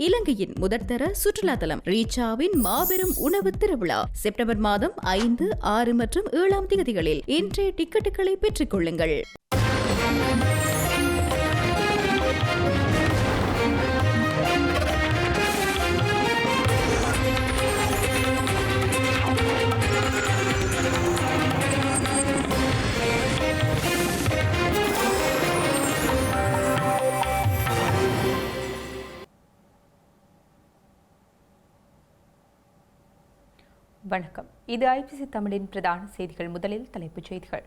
இலங்கையின் முதற்தர சுற்றுலா தலம் ரீச்சாவின் மாபெரும் உணவு திருவிழா செப்டம்பர் மாதம் 5, 6 மற்றும் 7 தேதிகளில் இன்றைய டிக்கெட்டுகளை பெற்றுக் கொள்ளுங்கள். வணக்கம். இது ஐபிசி தமிழின் பிரதான செய்திகள். முதலில் தலைப்புச் செய்திகள்.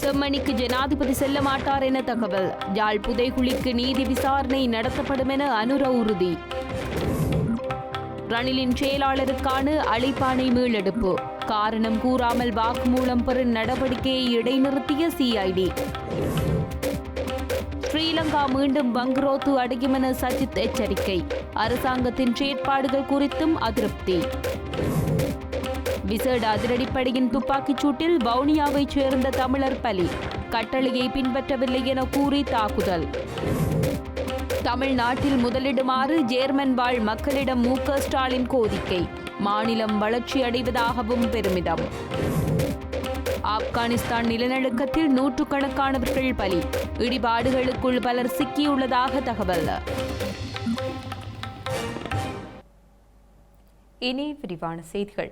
செம்மணிக்கு ஜனாதிபதி செல்ல மாட்டார் என தகவல். யாழ் புதைகுழிக்கு நீதி விசாரணை நடத்தப்படும் என அனுர உறுதி. ரணிலின் செயலாளருக்கான அழைப்பாணை மீளெடுப்பு. காரணம் கூறாமல் வாக்குமூலம் பெறும் நடவடிக்கையை இடைநிறுத்திய சிஐடி. ஸ்ரீலங்கா மீண்டும் பங்குரோத்து அடையும் என சஜித் எச்சரிக்கை. அரசாங்கத்தின் செயற்பாடுகள் குறித்தும் அதிருப்தி. விசேட அதிரடிப்படையின் துப்பாக்கிச் சூட்டில் வவுனியாவைச் சேர்ந்த தமிழர் பலி. கட்டளையை பின்பற்றவில்லை என கூறி தாக்குதல். தமிழ்நாட்டில் முதலிடுமாறு ஜேர்மன் வாழ் மக்களிடம் மு.க. ஸ்டாலின் கோரிக்கை. மாநிலம் வளர்ச்சி அடைவதாகவும் பெருமிதம். ஆப்கானிஸ்தான் நிலநடுக்கத்தில் நூற்றுக்கணக்கானவர்கள் பலி. இடிபாடுகளுக்குள் பலர் சிக்கியுள்ளதாக தகவல். இனி விரிவான செய்திகள்.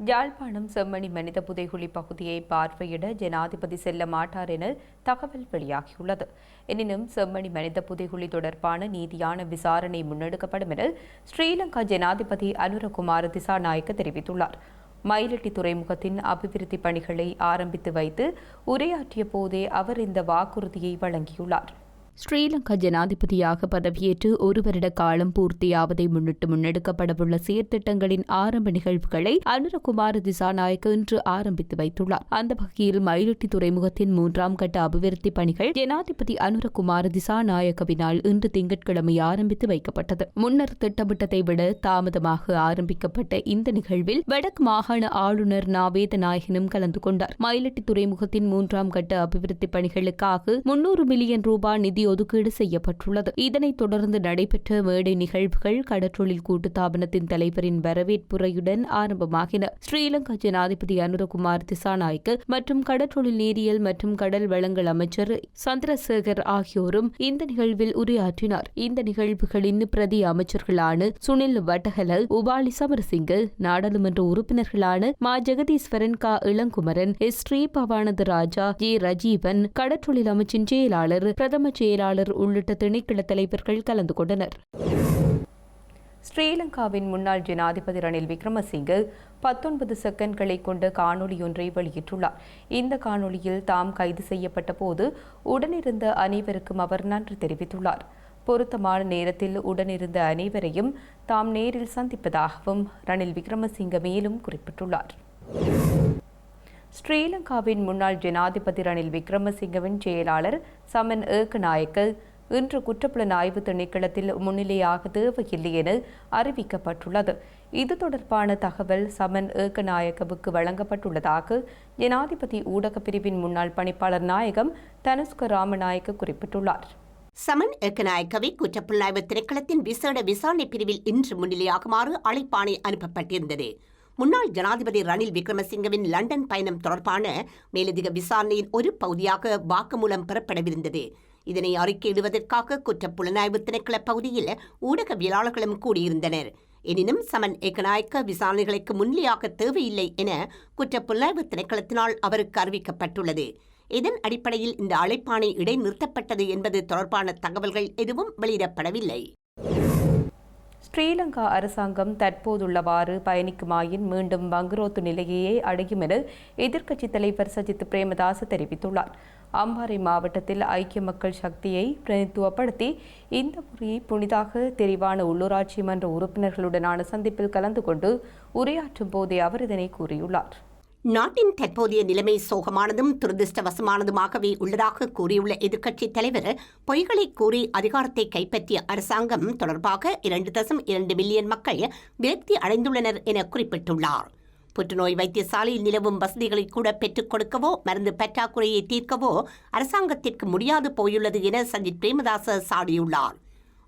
யாழ்ப்பாணம் செம்மணி மனித புதைகுழி பகுதியை பார்வையிட ஜனாதிபதி செல்ல மாட்டார் என தகவல் வெளியாகியுள்ளது. எனினும் செம்மணி மனித புதைகுழி தொடர்பான நீதியான விசாரணை முன்னெடுக்கப்படும் என ஸ்ரீலங்கா ஜனாதிபதி அனுரகுமார திசாநாயக்க தெரிவித்துள்ளார். மயிலட்டி துறைமுகத்தின் அபிவிருத்தி பணிகளை ஆரம்பித்து வைத்து உரையாற்றிய போதே அவர் இந்த வாக்குறுதியை வழங்கியுள்ளார். ஸ்ரீலங்கா ஜனாதிபதியாக பதவியேற்று 1 வருட காலம் பூர்த்தியாவதை முன்னிட்டு முன்னெடுக்கப்படவுள்ள செயற்திட்டங்களின் ஆரம்ப நிகழ்வுகளை அனுரகுமார திசாநாயக்க இன்று ஆரம்பித்து வைத்துள்ளார். அந்த வகையில் மயிலட்டி துறைமுகத்தின் 3ஆம் கட்ட அபிவிருத்தி பணிகள் ஜனாதிபதி அனுரகுமார திசாநாயக்கவினால் இன்று திங்கட்கிழமை ஆரம்பித்து வைக்கப்பட்டது. முன்னர் திட்டமிட்டதை விட தாமதமாக ஆரம்பிக்கப்பட்ட இந்த நிகழ்வில் வடக்கு மாகாண ஆளுநர் நாவேதநாயகனும் கலந்து கொண்டார். மயிலட்டி துறைமுகத்தின் 3ஆம் கட்ட அபிவிருத்தி பணிகளுக்காக 300 மில்லியன் ரூபாய் நிதி ஒதுக்கீடு செய்யப்பட்டுள்ளது. இதனைத் தொடர்ந்து நடைபெற்ற மேடை நிகழ்வுகள் கடற்றொழில் கூட்டுத்தாபனத்தின் தலைவரின் வரவேற்புரையுடன் ஆரம்பமாகின. ஸ்ரீலங்கா ஜனாதிபதி அனுரகுமார் திசாநாயக்க மற்றும் கடற்றொழில் நீரியல் மற்றும் கடல் வளங்கள் அமைச்சர் சந்திரசேகர் ஆகியோரும் இந்த நிகழ்வில் உரையாற்றினார். இந்த நிகழ்வுகளின் பிரதி அமைச்சர்களான சுனில் வட்டகல, உபாலி சமரசிங்க, நாடாளுமன்ற உறுப்பினர்களான மா ஜெகதீஸ்வரன், க இளங்குமரன், எஸ் ஸ்ரீபவானந்த ராஜா, ஜே ரஜீவன், கடற்றொழில் அமைச்சின் செயலாளர், பிரதம செயலாளர் உள்ளிட்ட திணைக்கள தலைவர்கள் கலந்து கொண்டனர். ஸ்ரீலங்காவின் முன்னாள் ஜனாதிபதி ரணில் விக்ரமசிங்கே 19 செகண்ட்களை கொண்ட காணொலியொன்றை வெளியிட்டுள்ளார். இந்த காணொலியில் தாம் கைது செய்யப்பட்ட போது உடனிருந்த அனைவருக்கும் அவர் நன்றி தெரிவித்துள்ளார். பொருத்தமான நேரத்தில் உடனிருந்த அனைவரையும் தாம் நேரில் சந்திப்பதாகவும் ரணில் விக்ரமசிங்கே மேலும் குறிப்பிட்டுள்ளார். ஸ்ரீலங்காவின் முன்னாள் ஜனாதிபதி ரணில் விக்ரமசிங்கவின் செயலாளர் சமன் ஏக்கநாயக்க இன்று குற்றப்புலனாய்வு திணைக்களத்தில் முன்னிலையாக தேவையில்லை என அறிவிக்கப்பட்டுள்ளது. இது தொடர்பான தகவல் சமன் ஏக்கநாயக்கவுக்கு வழங்கப்பட்டுள்ளதாக ஜனாதிபதி ஊடகப் பிரிவின் முன்னாள் பணிப்பாளர் நாயகம் தனுஷ்க ராமநாயக்க குறிப்பிட்டுள்ளார். சமன் ஏக்கநாயக்கவை குற்றப்புலனாய்வு திணைக்களத்தின் விசேட விசாரணை பிரிவில் இன்று முன்னிலையாகுமாறு அழைப்பாணை அனுப்பப்பட்டிருந்தது. முன்னாள் ஜனாதிபதி ரணில் விக்ரமசிங்கவின் லண்டன் பயணம் தொடர்பான மேலதிக விசாரணையின் ஒரு பகுதியாக வாக்குமூலம் பெறப்படவிருந்தது. இதனை அறிக்கையிடுவதற்காக குற்றப்புலனாய்வு திணைக்கள பகுதியில் ஊடகவியலாளர்களும் கூடியிருந்தனர். எனினும் சமன் ஏக்கநாயக்க விசாரணைகளுக்கு முன்னிலையாக தேவையில்லை என குற்றப்புலனாய்வு திணைக்களத்தினால் அவருக்கு அறிவிக்கப்பட்டுள்ளது. இதன் அடிப்படையில் இந்த அழைப்பாணை இடைநிறுத்தப்பட்டது என்பது தொடர்பான தகவல்கள் எதுவும் வெளியிடப்படவில்லை. ஸ்ரீலங்கா அரசாங்கம் தற்போதுள்ளவாறு பயணிக்குமாயின் மீண்டும் பங்குரோத்து நிலையையே அடையும் என எதிர்க்கட்சித் தலைவர் சஜித் பிரேமதாச தெரிவித்துள்ளார். அம்பாறை மாவட்டத்தில் ஐக்கிய மக்கள் சக்தியை பிரதித்துவப்படுத்தி இந்த முறையை புனிதாக தெரிவான உள்ளூராட்சி மன்ற உறுப்பினர்களுடனான சந்திப்பில் கலந்து கொண்டு உரையாற்றும் போதே அவர் இதனை கூறியுள்ளார். நாட்டின் தற்போதைய நிலைமை சோகமானதும் துரதிருஷ்டவசமானதுமாகவே உள்ளதாக கூறியுள்ள எதிர்க்கட்சித் தலைவர் பொய்களை கூறி அதிகாரத்தை கைப்பற்றிய அரசாங்கம் தொடர்பாக 2.2 மில்லியன் மக்கள் விரக்தி அடைந்துள்ளனர் என குறிப்பிட்டுள்ளார். புற்றுநோய் வைத்தியசாலையில் நிலவும் வசதிகளை கூட பெற்றுக் கொடுக்கவோ மருந்து பற்றாக்குறையை தீர்க்கவோ அரசாங்கத்திற்கு முடியாது போயுள்ளது என சஜித் பிரேமதாச சாடியுள்ளார்.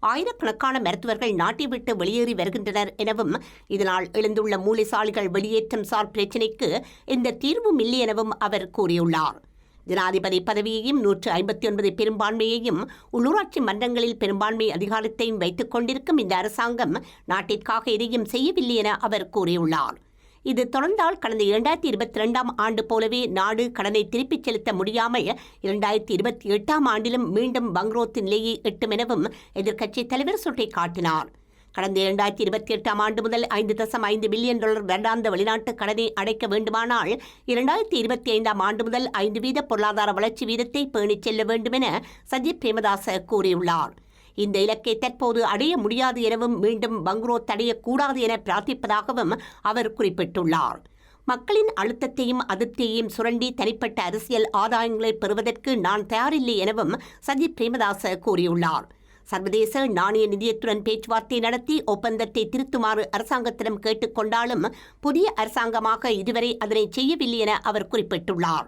ஆயிரக்கணக்கான மருத்துவர்கள் நாட்டை விட்டு வெளியேறி வருகின்றனர் எனவும் இதனால் எழுந்துள்ள மூளைசாலிகள் வெளியேற்றம் சார் பிரச்சினைக்கு எந்த தீர்வும் இல்லை எனவும் அவர் கூறியுள்ளார். ஜனாதிபதி பதவியையும் 159 பெரும்பான்மையையும் உள்ளூராட்சி மன்றங்களில் பெரும்பான்மை அதிகாரத்தையும் வைத்துக் கொண்டிருக்கும் இந்த அரசாங்கம் நாட்டிற்காக எதையும் செய்யவில்லை என அவர் கூறியுள்ளார். இது தொடர்ந்தால் கடந்த 2022ஆம் ஆண்டு போலவே நாடு கடனை திருப்பிச் செலுத்த முடியாமல் 2028ஆம் ஆண்டிலும் மீண்டும் பங்க்ரோத் நிலையை எட்டும் எனவும் எதிர்க்கட்சித் தலைவர் சுட்டிக்காட்டினார். கடந்த 2028ஆம் ஆண்டு முதல் $5.5 பில்லியன் வருடாந்த வெளிநாட்டு கடனை அடைக்க வேண்டுமானால் 2025ஆம் ஆண்டு முதல் 5% பொருளாதார வளர்ச்சி வீதத்தை பேணிச் செல்ல வேண்டும் என சஜித் பிரேமதாச கூறியுள்ளார். இந்த இலக்கை தற்போது அடைய முடியாது எனவும் மீண்டும் பங்க்ரோத் அடையக்கூடாது என பிரார்த்திப்பதாகவும் அவர் குறிப்பிட்டுள்ளார். மக்களின் அழுத்தத்தையும் அதிருப்தியையும் சுரண்டி தனிப்பட்ட அரசியல் ஆதாயங்களை பெறுவதற்கு நான் தயாரில்லை எனவும் சஜித் பிரேமதாச கூறியுள்ளார். சர்வதேச நாணய நிதியத்துடன் பேச்சுவார்த்தை நடத்தி ஒப்பந்தத்தை திருத்துமாறு அரசாங்கத்திடம் கேட்டுக்கொண்டாலும் புதிய அரசாங்கமாக இதுவரை அதனை செய்யவில்லை என அவர் குறிப்பிட்டுள்ளார்.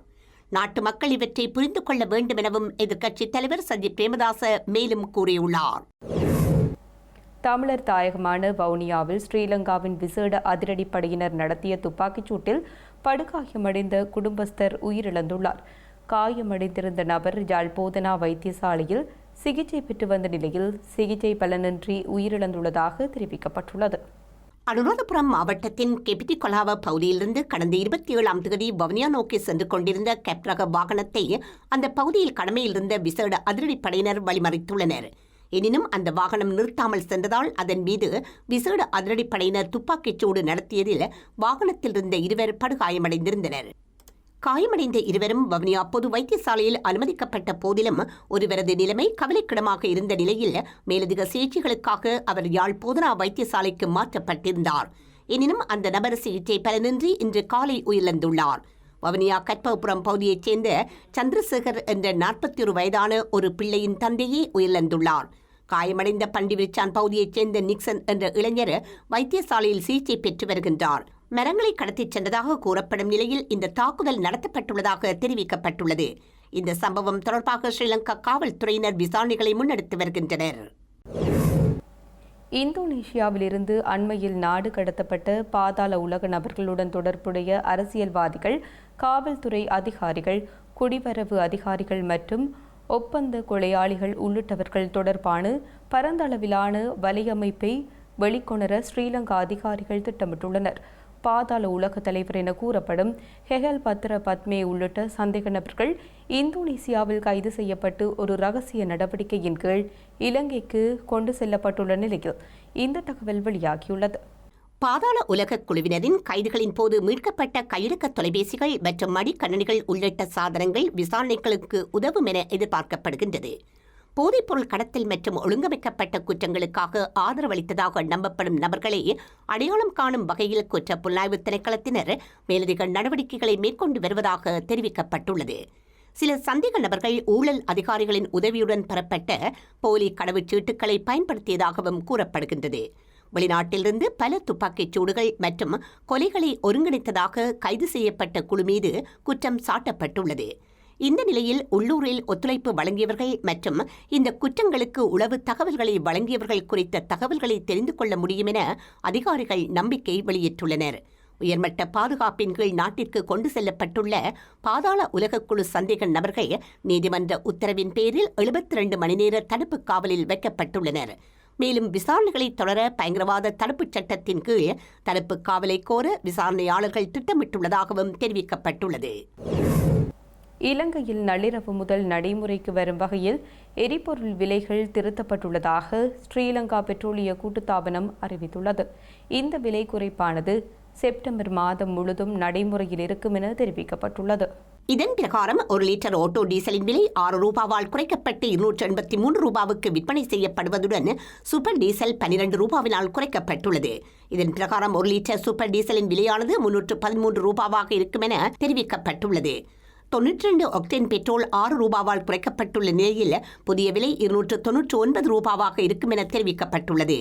நாட்டு மக்கள் இவற்றை புரிந்து கொள்ள வேண்டும் எனவும் எதிர்க்கட்சித் தலைவர் சஜித் பிரேமதாச மேலும் கூறியுள்ளார். தமிழர் தாயகமான வவுனியாவில் ஸ்ரீலங்காவின் விசேட அதிரடிப்படையினர் நடத்திய துப்பாக்கிச் சூட்டில் படுகாயமடைந்த குடும்பஸ்தர் உயிரிழந்துள்ளார். காயமடைந்திருந்த நபர் யாழ் போதனா வைத்தியசாலையில் சிகிச்சை பெற்று வந்த நிலையில் சிகிச்சை பலனின்றி உயிரிழந்துள்ளதாக தெரிவிக்கப்பட்டுள்ளது. அனுராதபுரம் மாவட்டத்தின் கெபிட்டிகொலாவ பகுதியிலிருந்து கடந்த 27ஆம் தேதி வவுனியா நோக்கி சென்று கொண்டிருந்த கேப் ரக வாகனத்தை அந்த பகுதியில் கடமையில் இருந்த விசேட அதிரடிப்படையினர் வழிமறித்துள்ளனர். எனினும் அந்த வாகனம் நிறுத்தாமல் சென்றதால் அதன் மீது விசேட அதிரடிப்படையினர் துப்பாக்கிச்சூடு நடத்தியதில் வாகனத்தில் இருந்த 2 படுகாயமடைந்திருந்தனர். காயமடைந்த 2 வவுனியா பொது வைத்தியசாலையில் அனுமதிக்கப்பட்ட போதிலும் ஒருவரது நிலைமை கவலைக்கிடமாக இருந்த நிலையில் மேலதிக சிகிச்சைகளுக்காக அவர் யாழ் போதனா வைத்தியசாலைக்கு மாற்றப்பட்டிருந்தார். எனினும் அந்த நபர் சிகிச்சை பலனின்றி இன்று காலை உயிரிழந்துள்ளார். வவுனியா கற்பகபுரம் பகுதியைச் சேர்ந்த சந்திரசேகர் என்ற 41 வயதான ஒரு பிள்ளையின் தந்தையே உயிரிழந்துள்ளார். காயமடைந்த பண்டிவிரிச்சான் பகுதியைச் சேர்ந்த நிக்சன் என்ற இளைஞர் வைத்தியசாலையில் சிகிச்சை பெற்று வருகின்றார். மரங்களை கடத்திச் சென்றதாக கூறப்படும் நிலையில் இந்த தாக்குதல் நடத்தப்பட்டுள்ளதாக தெரிவிக்கப்பட்டுள்ளது. இந்த சம்பவம் தொடர்பாக ஸ்ரீலங்கா காவல்துறையினர் விசாரணைகளை முன்னெடுத்து வருகின்றனர். இந்தோனேஷியாவிலிருந்து அண்மையில் நாடு கடத்தப்பட்ட பாதாள உலக நபர்களுடன் தொடர்புடைய அரசியல்வாதிகள், காவல்துறை அதிகாரிகள், குடிவரவு அதிகாரிகள் மற்றும் ஒப்பந்த கொலையாளிகள் உள்ளிட்டவர்கள் தொடர்பான பரந்தளவிலான வலையமைப்பை வெளிக்கொணர ஸ்ரீலங்கா அதிகாரிகள் திட்டமிட்டுள்ளனர். பாதாள உலக தலைவர் என கூறப்படும் ஹெகல் பத்ர பத்மே உள்ளிட்ட சந்தேக நபர்கள் இந்தோனேசியாவில் கைது செய்யப்பட்டு ஒரு ரகசிய நடவடிக்கையின் கீழ் இலங்கைக்கு கொண்டு செல்லப்பட்டுள்ள நிலையில் இந்த தகவல் வெளியாகியுள்ளது. பாதாள உலக குழுவினரின் கைதுகளின் போது மீட்கப்பட்ட கையடக்க தொலைபேசிகள் மற்றும் மடிக்கணினிகள் உள்ளிட்ட சாதனங்கள் விசாரணைகளுக்கு உதவும் என எதிர்பார்க்கப்படுகின்றது. போதைப்பொருள் கடத்தல் மற்றும் ஒழுங்கமைக்கப்பட்ட குற்றங்களுக்காக ஆதரவளித்ததாக நம்பப்படும் நபர்களை அடையாளம் காணும் வகையில் குற்ற புலனாய்வு திணைக்களத்தினர் மேலதிக நடவடிக்கைகளை மேற்கொண்டு வருவதாக தெரிவிக்கப்பட்டுள்ளது. சில சந்தேக நபர்கள் ஊழல் அதிகாரிகளின் உதவியுடன் பெறப்பட்ட போலி கடவுச்சீட்டுகளை பயன்படுத்தியதாகவும் கூறப்படுகின்றது. வெளிநாட்டிலிருந்து பல துப்பாக்கிச் சூடுகள் மற்றும் கொலைகளை ஒருங்கிணைத்ததாக கைது செய்யப்பட்ட குழு மீது குற்றம் சாட்டப்பட்டுள்ளது. இந்த நிலையில் உள்ளூரில் ஒத்துழைப்பு வழங்கியவர்கள் மற்றும் இந்த குற்றங்களுக்கு உளவு தகவல்களை வழங்கியவர்கள் குறித்த தகவல்களை தெரிந்து கொள்ள முடியும் என அதிகாரிகள் நம்பிக்கை வெளியிட்டுள்ளனர். உயர்மட்ட பாதுகாப்பின் கீழ் நாட்டிற்கு கொண்டு செல்லப்பட்டுள்ள பாதாள உலகக்குழு சந்தேக நபர்கள் நீதிமன்ற உத்தரவின் பேரில் 72 மணி நேர தடுப்பு காவலில் வைக்கப்பட்டுள்ளனர். மேலும் விசாரணைகளை தொடர பயங்கரவாத தடுப்புச் சட்டத்தின் கீழ் தடுப்பு காவலை கோர விசாரணையாளர்கள் திட்டமிட்டுள்ளதாகவும் தெரிவிக்கப்பட்டுள்ளது. இலங்கையில் நள்ளிரவு முதல் நடைமுறைக்கு வரும் வகையில் எரிபொருள் விலைகள் திருத்தப்பட்டுள்ளதாக ஸ்ரீலங்கா பெட்ரோலிய கூட்டுத்தாபனம் அறிவித்துள்ளது. இந்த விலை குறைப்பானது செப்டம்பர் மாதம் முழுதும் நடைமுறையில் இருக்கும் என தெரிவிக்கப்பட்டுள்ளது. இதன் பிரகாரம் 1 லிட்டர் ஆட்டோ டீசலின் விலை ₹6 குறைக்கப்பட்டு ₹283 விற்பனை செய்யப்படுவதுடன் சூப்பர் டீசல் ₹12 குறைக்கப்பட்டுள்ளது. இதன் பிரகாரம் 1 லிட்டர் சூப்பர் டீசலின் விலையானது ₹313 இருக்கும் என தெரிவிக்கப்பட்டுள்ளது. 92 ஒக்டேன் பெட்ரோல் ₹6 குறைக்கப்பட்டுள்ள நிலையில் புதிய விலை ₹299 இருக்கும் என தெரிவிக்கப்பட்டுள்ளது.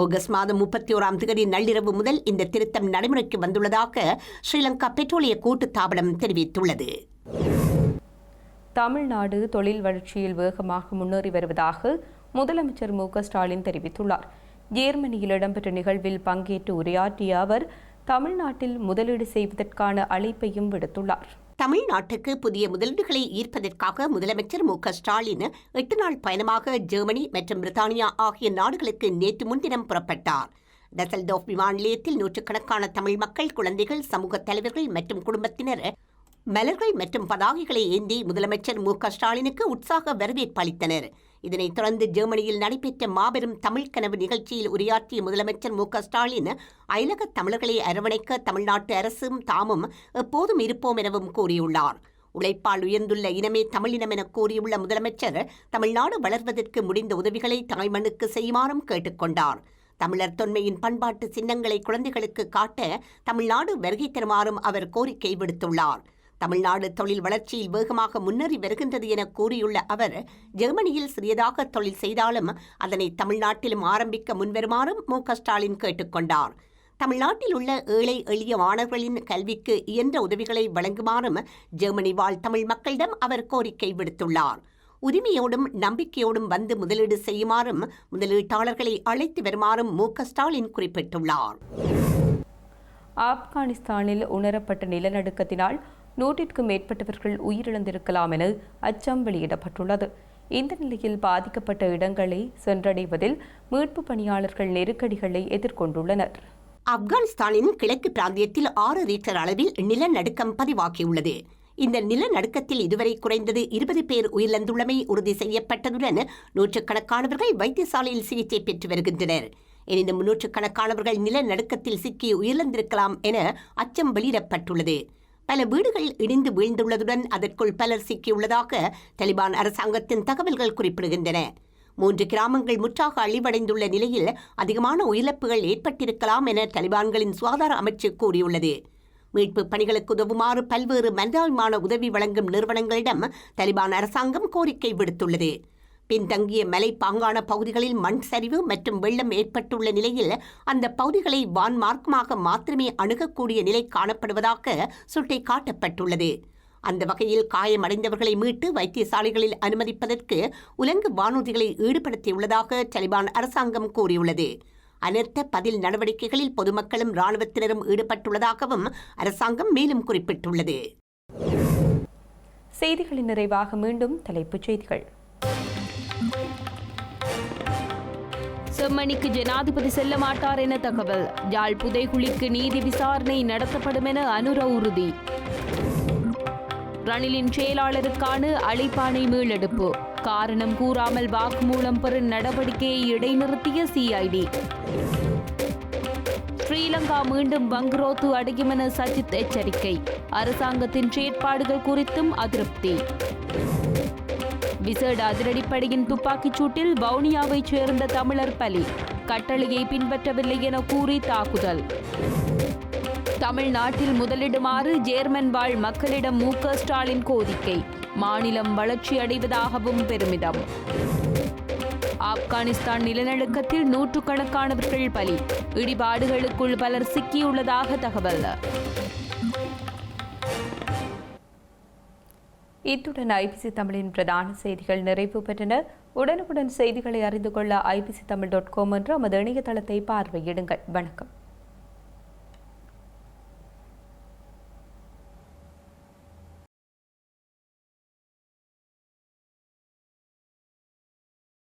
ஆகஸ்ட் மாதம் 31ஆம் தேதி நள்ளிரவு முதல் இந்த திருத்தம் நடைமுறைக்கு வந்துள்ளதாக ஸ்ரீலங்கா பெட்ரோலிய கூட்டுத்தாபனம் தெரிவித்துள்ளது. தமிழ்நாடு தொழில் வளர்ச்சியில் வேகமாக முன்னேறி வருவதாக முதலமைச்சர் மு.க.ஸ்டாலின் தெரிவித்துள்ளார். ஜேர்மனியில் இடம்பெற்ற நிகழ்வில் பங்கேற்று உரையாற்றிய அவர் தமிழ்நாட்டில் முதலீடு செய்வதற்கான அழைப்பையும் விடுத்துள்ளார். தமிழ்நாட்டுக்கு புதிய முதலீடுகளை ஈர்ப்பதற்காக முதலமைச்சர் மு.க.ஸ்டாலின் 8 நாள் பயணமாக ஜெர்மனி மற்றும் பிரித்தானியா ஆகிய நாடுகளுக்கு நேற்று முன்தினம் புறப்பட்டார். டசல்டோர்ஃப் விமான நிலையத்தில் நூற்றுக்கணக்கான தமிழ் மக்கள், குழந்தைகள், சமூக தலைவர்கள் மற்றும் குடும்பத்தினர் மலர்கள் மற்றும் பதாகைகளை ஏந்தி முதலமைச்சர் மு.க.ஸ்டாலினுக்கு உற்சாக வரவேற்பு அளித்தனர். இதனைத் தொடர்ந்து ஜெர்மனியில் நடைபெற்ற மாபெரும் தமிழ் கனவு நிகழ்ச்சியில் உரையாற்றிய முதலமைச்சர் மு.க.ஸ்டாலின் அயலக தமிழர்களை அரவணைக்க தமிழ்நாட்டு அரசும் தாமும் எப்போதும் இருப்போம் எனவும் கூறியுள்ளார். உழைப்பால் உயர்ந்துள்ள இனமே தமிழினம் என கூறியுள்ள முதலமைச்சர் தமிழ்நாடு வளர்வதற்கு முடிந்த உதவிகளை தாய்மண்ணுக்கு செய்யுமாறும் கேட்டுக்கொண்டார். தமிழர் தொன்மையின் பண்பாட்டு சின்னங்களை குழந்தைகளுக்கு காட்ட தமிழ்நாடு வருகை தருமாறும் அவர் கோரிக்கை விடுத்துள்ளார். தமிழ்நாடு தொழில் வளர்ச்சியில் வேகமாக முன்னேறி வருகின்றது என கூறியுள்ள அவர் ஜெர்மனியில் சிறியதாக தொழில் செய்தாலும் அதனை தமிழ்நாட்டிலும் ஆரம்பிக்க முன்வருமாறும் மு.க.ஸ்டாலின் கேட்டுக்கொண்டார். தமிழ்நாட்டில் உள்ள ஏழை எளிய மாணவர்களின் கல்விக்கு இயன்ற உதவிகளை வழங்குமாறும் ஜெர்மனி வாழ் தமிழ் மக்களிடம் அவர் கோரிக்கை விடுத்துள்ளார். உரிமையோடும் நம்பிக்கையோடும் வந்து முதலீடு செய்யுமாறும் முதலீட்டாளர்களை அழைத்து வருமாறும் மு.க.ஸ்டாலின் குறிப்பிட்டுள்ளார். ஆப்கானிஸ்தானில் உணரப்பட்ட நிலநடுக்கத்தினால் 100க்கும் மேற்பட்டவர்கள் உயிரிழந்திருக்கலாம் என அச்சம் வெளியிடப்பட்டுள்ளது. இந்த நிலையில் பாதிக்கப்பட்ட இடங்களை சென்றடைவதில் மீட்பு பணியாளர்கள் நெருக்கடிகளை எதிர்கொண்டுள்ளனர். ஆப்கானிஸ்தானின் கிழக்கு பிராந்தியத்தில் 6 ரிக்டர் அளவில் நிலநடுக்கம் பதிவாகியுள்ளது. இந்த நிலநடுக்கத்தில் இதுவரை குறைந்தது 20 பேர் உயிரிழந்துள்ளமை உறுதி செய்யப்பட்டதுடன் நூற்றுக்கணக்கானவர்கள் வைத்தியசாலையில் சிகிச்சை பெற்று வருகின்றனர். எனினும் நூற்றுக்கணக்கானவர்கள் நிலநடுக்கத்தில் சிக்கி உயிரிழந்திருக்கலாம் என அச்சம் வெளியிடப்பட்டுள்ளது. பல வீடுகள் இடிந்து வீழ்ந்துள்ளதுடன் அதற்குள் பலர் சிக்கியுள்ளதாக தலிபான் அரசாங்கத்தின் தகவல்கள் குறிப்பிடுகின்றன. 3 கிராமங்கள் முற்றாக அழிவடைந்துள்ள நிலையில் அதிகமான உயிரிழப்புகள் ஏற்பட்டிருக்கலாம் என தலிபான்களின் சுகாதார அமைச்சு கூறியுள்ளது. மீட்பு பணிகளுக்கு உதவுமாறு பல்வேறு மனிதாபிமான உதவி வழங்கும் நிறுவனங்களிடம் தலிபான் அரசாங்கம் கோரிக்கை விடுத்துள்ளது. பின்தங்கிய மலைப்பாங்கான பகுதிகளில் மண் சரிவு மற்றும் வெள்ளம் ஏற்பட்டுள்ள நிலையில் அந்த பகுதிகளை வான்மார்க்கமாக மாத்திரமே அணுகக்கூடிய நிலை காணப்படுவதாக சுட்டிக்காட்டப்பட்டுள்ளது. அந்த வகையில் காயமடைந்தவர்களை மீட்டு வைத்தியசாலைகளில் அனுமதிப்பதற்கு உலங்கு வானூர்திகளை ஈடுபடுத்தியுள்ளதாக தலிபான் அரசாங்கம் கூறியுள்ளது. அனர்த்த பதில் நடவடிக்கைகளில் பொதுமக்களும் இராணுவத்தினரும் ஈடுபட்டுள்ளதாகவும் அரசாங்கம் மேலும் குறிப்பிட்டுள்ளது. செய்திகளின் நிறைவாக மீண்டும் தலைப்புச் செய்திகள். செம்மணிக்கு ஜனாதிபதி செல்ல மாட்டார் என தகவல். யாழ் புதைகுழிக்கு நீதி விசாரணை நடத்தப்படும் என அனுர உறுதி. ரணிலின் செயலாளருக்கான அழைப்பாணை மீளெடுப்பு. காரணம் கூறாமல் வாக்குமூலம் பெறும் நடவடிக்கையை இடைநிறுத்திய சிஐடி. ஸ்ரீலங்கா மீண்டும் பங்குரோத்து அடையும் என சஜித் எச்சரிக்கை. அரசாங்கத்தின் செயற்பாடுகள் குறித்தும் அதிருப்தி. விசேட அதிரடிப்படையின் துப்பாக்கிச் சூட்டில் வவுனியாவைச் சேர்ந்த தமிழர் பலி. கட்டளையை பின்பற்றவில்லை என கூறி தாக்குதல். தமிழ்நாட்டில் முதலிடுமாறு ஜேர்மன் வாழ் மக்களிடம் மு.க.ஸ்டாலின் கோரிக்கை. மாநிலம் வளர்ச்சி அடைவதாகவும் பெருமிதம். ஆப்கானிஸ்தான் நிலநடுக்கத்தில் நூற்றுக்கணக்கானவர்கள் பலி. இடிபாடுகளுக்குள் பலர் சிக்கியுள்ளதாக தகவல். இத்துடன் ஐபிசி தமிழின் பிரதான செய்திகள் நிறைவு பெற்றன. உடனுக்குடன் செய்திகளை அறிந்து கொள்ள IBCTamil.com என்ற நமது இணையதளத்தை பார்வையிடுங்கள். வணக்கம்.